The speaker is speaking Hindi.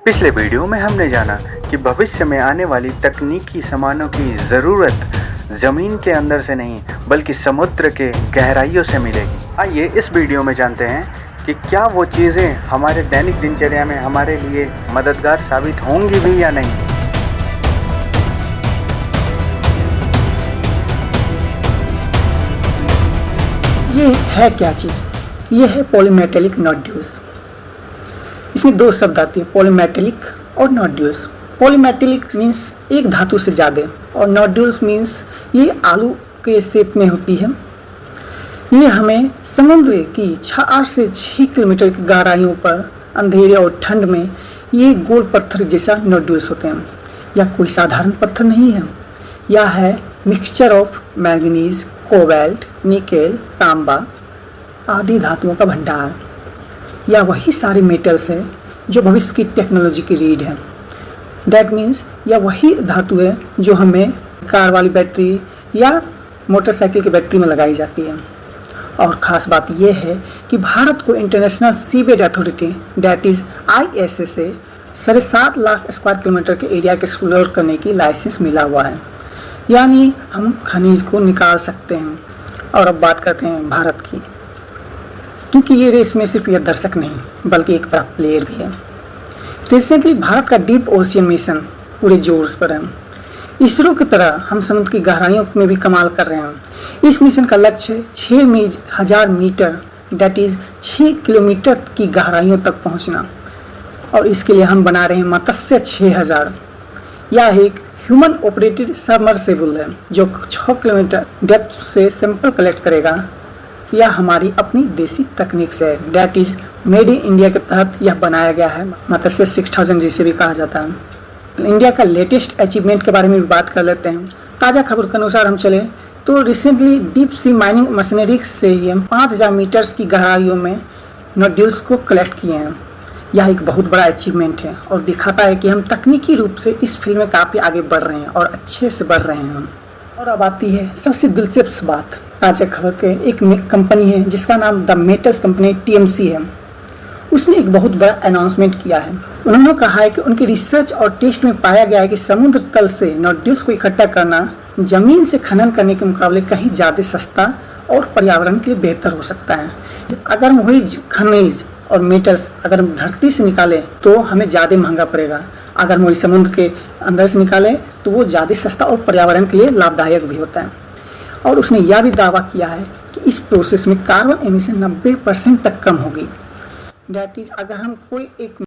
पिछले वीडियो में हमने जाना कि भविष्य में आने वाली तकनीकी सामानों की ज़रूरत ज़मीन के अंदर से नहीं बल्कि समुद्र के गहराइयों से मिलेगी। आइए इस वीडियो में जानते हैं कि क्या वो चीज़ें हमारे दैनिक दिनचर्या में हमारे लिए मददगार साबित होंगी भी या नहीं। ये है क्या चीज़? ये है पॉलीमेटेलिक नोड्यूल्स। इसमें दो शब्द आते हैं, पॉलीमेटेलिक और नोड्यूल्स। पॉलीमेटेलिक मीन्स एक धातु से ज़्यादा और नोड्यूल्स मीन्स ये आलू के शेप में होती है। ये हमें समुद्र की 4 से 6 किलोमीटर की गहराइयों पर अंधेरे और ठंड में ये गोल पत्थर जैसा नोड्यूल्स होते हैं। यह कोई साधारण पत्थर नहीं है, यह है mixture of manganese, cobalt, nickel, तांबा आदि धातुओं का भंडार। या वही सारे मेटल्स है जो भविष्य की टेक्नोलॉजी की रीढ़ है। डैट मीन्स यह वही धातु है जो हमें कार वाली बैटरी या मोटरसाइकिल की बैटरी में लगाई जाती है। और ख़ास बात यह है कि भारत को international seabed authority that is ISA से 7.5 लाख स्क्वायर किलोमीटर के एरिया के एक्सप्लोर करने की लाइसेंस मिला हुआ है, यानी हम खनिज को निकाल सकते हैं। और अब बात करते हैं भारत की, क्योंकि ये रेस में सिर्फ यह दर्शक नहीं बल्कि एक बड़ा प्लेयर भी है। रिसेंटली भारत का डीप ओशियन मिशन पूरे जोर पर है। इसरो की तरह हम समुद्र की गहराइयों में भी कमाल कर रहे हैं। इस मिशन का लक्ष्य 6,000 मीटर डैट इज़ 6 किलोमीटर की गहराइयों तक पहुंचना। और इसके लिए हम बना रहे हैं मत्स्य 6000। यह एक ह्यूमन ऑपरेटेड सबमर्सिबल है जो 6 किलोमीटर डेप्थ से सैंपल कलेक्ट करेगा। यह हमारी अपनी देसी तकनीक से है, that is made in India के तहत यह बनाया गया है। मत्स्य 6000 जिसे भी कहा जाता है। इंडिया का लेटेस्ट अचीवमेंट के बारे में भी बात कर लेते हैं। ताज़ा खबर के अनुसार हम चले तो recently deep sea mining machinery से ही हम 5000 मीटर्स की गहराइयों में नोड्यूल्स को कलेक्ट किए हैं। यह एक बहुत बड़ा अचीवमेंट है और दिखाता है कि हम तकनीकी रूप से इस फील्ड में काफ़ी आगे बढ़ रहे हैं और अच्छे से बढ़ रहे हैं। और अब आती है सबसे दिलचस्प बात। ताज़ा खबर के एक कंपनी है जिसका नाम द मेटल्स कंपनी TMC है। उसने एक बहुत बड़ा अनाउंसमेंट किया है। उन्होंने कहा है कि उनकी रिसर्च और टेस्ट में पाया गया है कि समुद्र तल से नोड्यूल्स को इकट्ठा करना जमीन से खनन करने के मुकाबले कहीं ज़्यादा सस्ता और पर्यावरण के लिए बेहतर हो सकता है। अगर हम वही खनिज और मेटल्स अगर हम धरती से निकालें तो हमें ज़्यादा महंगा पड़ेगा। अगर हम वही समुद्र के अंदर से निकालें तो वो ज़्यादा सस्ता और पर्यावरण के लिए लाभदायक भी होता है। और उसने यह भी दावा किया है कि इस प्रोसेस में कार्बन एमिशन 90% तक कम होगी। डैट इज अगर हम कोई एक